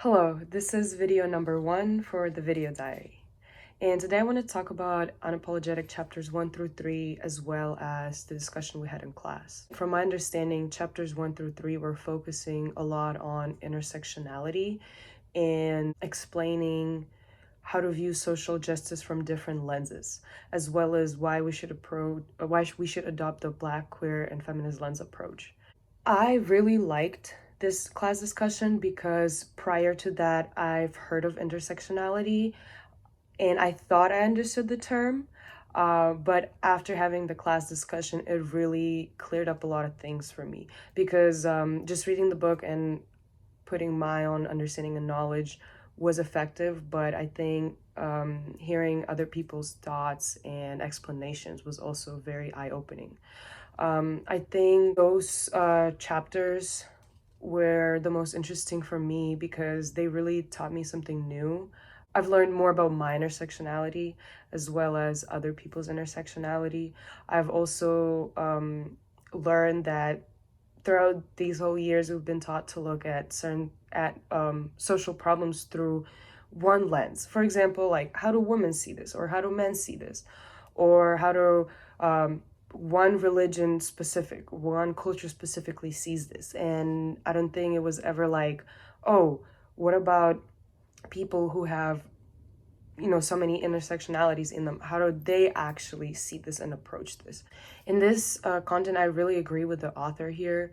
Hello, this is video number 1 for the video diary. And today I want to talk about unapologetic chapters 1 through 3 as well as the discussion we had in class. From my understanding, chapters 1 through 3 were focusing a lot on intersectionality and explaining how to view social justice from different lenses, as well as why we should adopt the Black, queer, and feminist lens approach. I really liked this class discussion because prior to that, I've heard of intersectionality and I thought I understood the term. But after having the class discussion, it really cleared up a lot of things for me because just reading the book and putting my own understanding and knowledge was effective. But I think hearing other people's thoughts and explanations was also very eye-opening. I think those chapters were the most interesting for me because they really taught me something new. I've learned more about my intersectionality as well as other people's intersectionality. I've also learned that throughout these whole years, we've been taught to look at social problems through one lens. For example, like how do women see this, or how do men see this, or how do one religion specific, one culture specifically sees this. And I don't think it was ever like, oh, what about people who have, so many intersectionalities in them? How do they actually see this and approach this? In this content, I really agree with the author here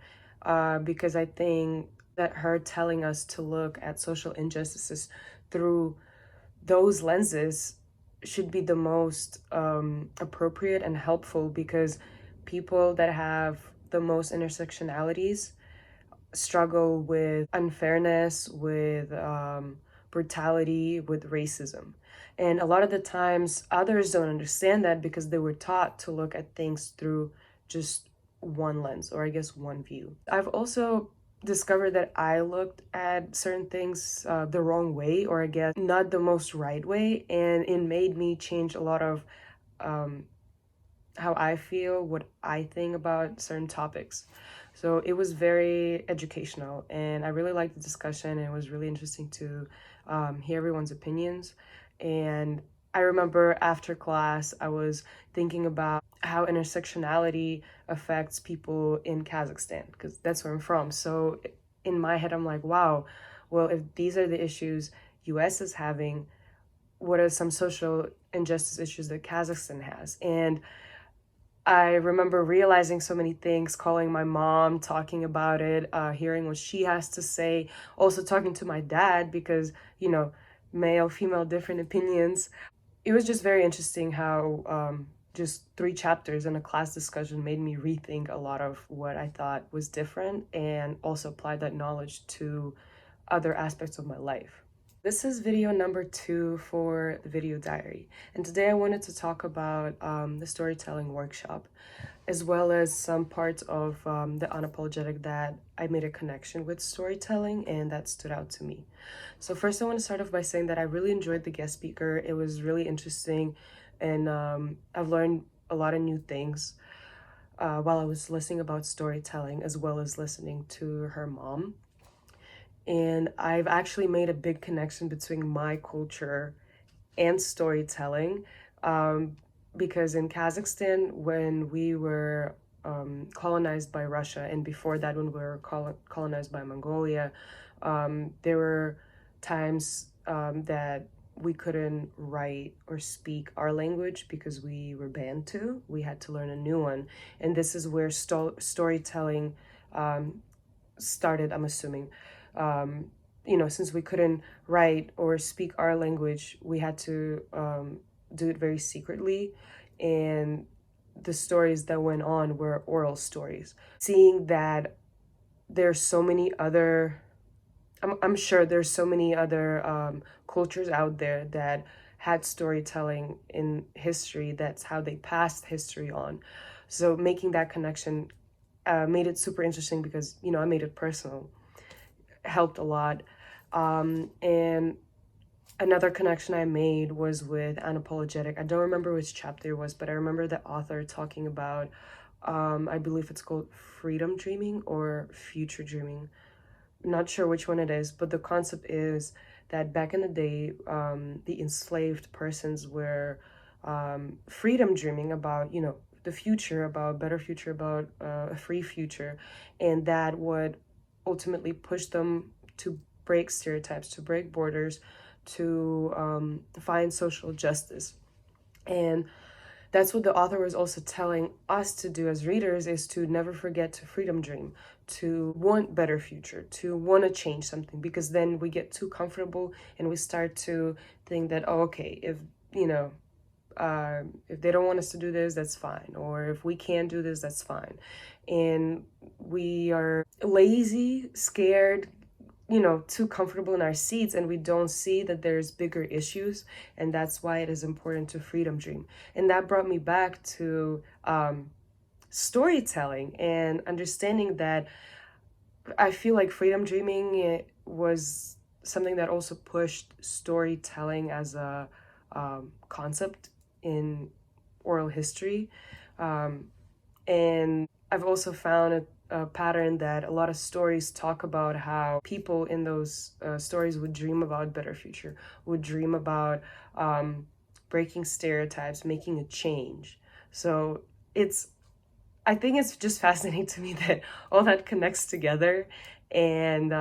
because I think that her telling us to look at social injustices through those lenses should be the most appropriate and helpful, because people that have the most intersectionalities struggle with unfairness, with brutality, with racism. And a lot of the times others don't understand that because they were taught to look at things through just one lens, or I guess one view. I've also discovered that I looked at certain things the wrong way, or I guess not the most right way, and it made me change a lot of how I feel, what I think about certain topics. So it was very educational, and I really liked the discussion, and it was really interesting to hear everyone's opinions. And I remember after class, I was thinking about how intersectionality affects people in Kazakhstan, because that's where I'm from. So in my head, I'm like, wow, well, if these are the issues US is having, what are some social injustice issues that Kazakhstan has? And I remember realizing so many things, calling my mom, talking about it, hearing what she has to say, also talking to my dad because, male, female, different opinions. It was just very interesting how just 3 chapters in a class discussion made me rethink a lot of what I thought was different and also apply that knowledge to other aspects of my life. This is video number 2 for the video diary, and today I wanted to talk about the storytelling workshop, as well as some parts of the unapologetic that I made a connection with storytelling and that stood out to me. So first I want to start off by saying that I really enjoyed the guest speaker. It was really interesting, and I've learned a lot of new things while I was listening about storytelling, as well as listening to her mom. And I've actually made a big connection between my culture and storytelling, because in Kazakhstan, when we were colonized by Russia, and before that, when we were colonized by Mongolia, there were times that we couldn't write or speak our language because we were banned to. We had to learn a new one. And this is where storytelling started, I'm assuming. Since we couldn't write or speak our language, we had to do it very secretly. And the stories that went on were oral stories. Seeing that there's so many other, I'm sure there's so many other cultures out there that had storytelling in history. That's how they passed history on. So making that connection made it super interesting because, I made it personal. Helped a lot. And another connection I made was with unapologetic. I don't remember which chapter it was, but I remember the author talking about, I believe it's called freedom dreaming or future dreaming. not sure which one it is, but the concept is that back in the day, the enslaved persons were freedom dreaming about, the future, about a better future, about a free future, and that would ultimately push them to break stereotypes, to break borders, to find social justice. And that's what the author was also telling us to do as readers, is to never forget to freedom dream, to want better future, to want to change something, because then we get too comfortable and we start to think that, oh, okay, if they don't want us to do this, that's fine, or if we can't do this, that's fine. And we are lazy, scared, too comfortable in our seats, and we don't see that there's bigger issues. And that's why it is important to freedom dream. And that brought me back to storytelling and understanding that I feel like freedom dreaming, it was something that also pushed storytelling as a concept in oral history. And I've also found a pattern that a lot of stories talk about how people in those stories would dream about better future, would dream about breaking stereotypes, making a change. So I think it's just fascinating to me that all that connects together. And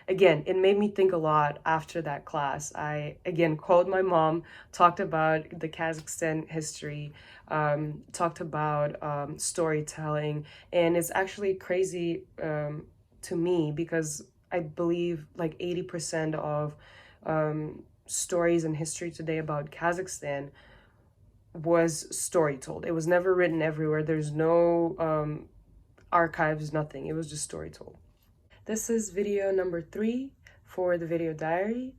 again, it made me think a lot after that class. I, again, called my mom, talked about the Kazakhstan history, talked about storytelling. And it's actually crazy to me, because I believe like 80% of stories in history today about Kazakhstan was story told. It was never written everywhere. There's no archives, nothing. It was just story told. This is video number 3 for the video diary.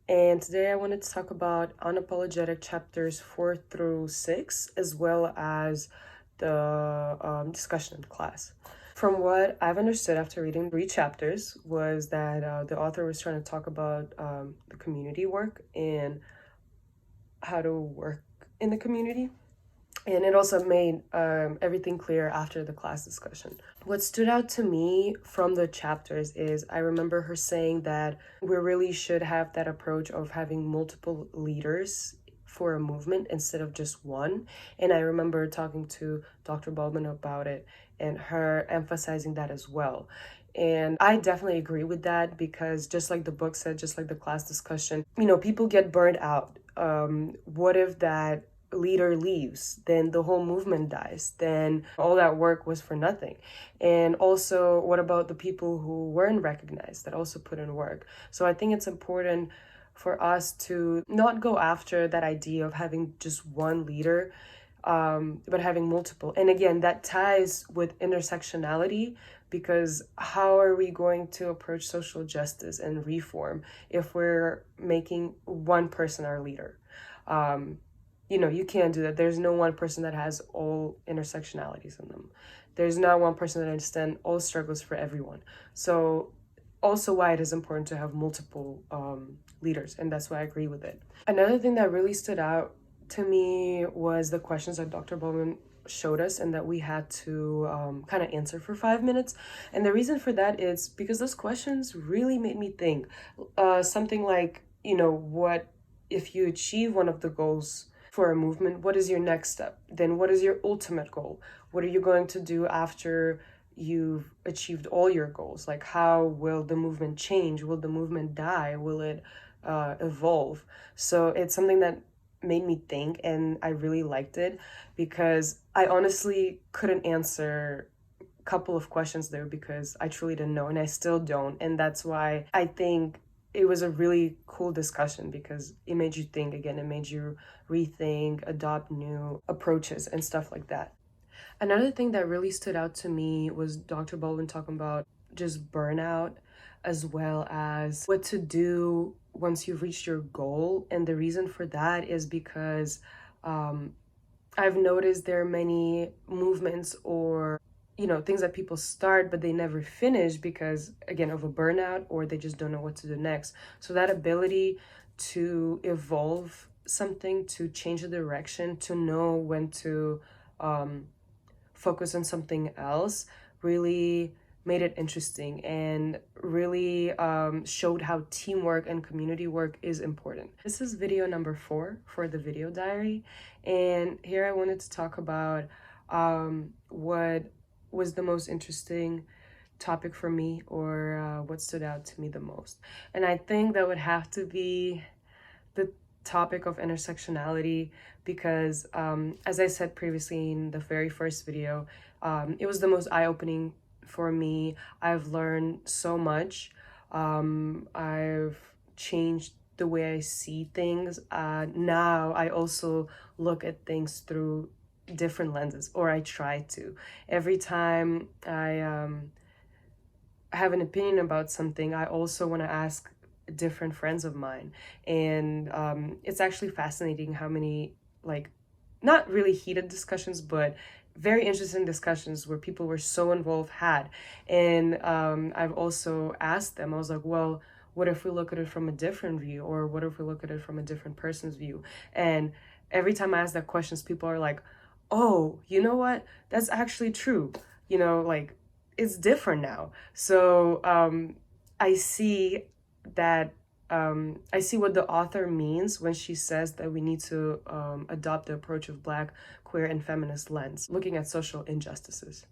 And today I wanted to talk about unapologetic chapters 4 through 6, as well as the discussion in class. From what I've understood after reading 3 chapters was that the author was trying to talk about the community work and how to work in the community. And it also made everything clear after the class discussion. What stood out to me from the chapters is I remember her saying that we really should have that approach of having multiple leaders for a movement instead of just one. And I remember talking to Dr. Baldwin about it and her emphasizing that as well. And I definitely agree with that, because just like the book said, just like the class discussion, people get burned out. What if that leader leaves? Then the whole movement dies. Then all that work was for nothing. And also, what about the people who weren't recognized that also put in work? So I think it's important for us to not go after that idea of having just one leader, but having multiple. And again, that ties with intersectionality, because how are we going to approach social justice and reform if we're making one person our leader? You can't do that. There's no one person that has all intersectionalities in them. There's not one person that understands all struggles for everyone. So also why it is important to have multiple leaders, and that's why I agree with it. Another thing that really stood out to me was the questions that Dr. Bowman showed us and that we had to kind of answer for 5 minutes. And the reason for that is because those questions really made me think. Something like, what if you achieve one of the goals for a movement, what is your next step? Then what is your ultimate goal? What are you going to do after you've achieved all your goals? Like, how will the movement change? Will the movement die? Will it evolve? So it's something that made me think, and I really liked it, because I honestly couldn't answer a couple of questions there because I truly didn't know, and I still don't. And that's why I think it was a really cool discussion, because it made you think again, it made you rethink, adopt new approaches and stuff like that. Another thing that really stood out to me was Dr. Baldwin talking about just burnout, as well as what to do once you've reached your goal. And the reason for that is because I've noticed there are many movements or things that people start but they never finish because, again, of a burnout, or they just don't know what to do next. So that ability to evolve something, to change the direction, to know when to focus on something else, really made it interesting and really showed how teamwork and community work is important. This is video number 4 for the video diary, and here I wanted to talk about what was the most interesting topic for me, or what stood out to me the most. And I think that would have to be the topic of intersectionality, because as I said previously in the very first video, it was the most eye-opening for me. I've learned so much. I've changed the way I see things. Now I also look at things through different lenses, or I try to. Every time I have an opinion about something, I also want to ask different friends of mine. And it's actually fascinating how many, like, not really heated discussions, but very interesting discussions where people were so involved had. And I've also asked them, I was like, well, what if we look at it from a different view? Or what if we look at it from a different person's view? And every time I ask that questions, people are like, oh, you know what? That's actually true. You know, like, it's different now. So I see that I see what the author means when she says that we need to adopt the approach of Black, queer, and feminist lens, looking at social injustices.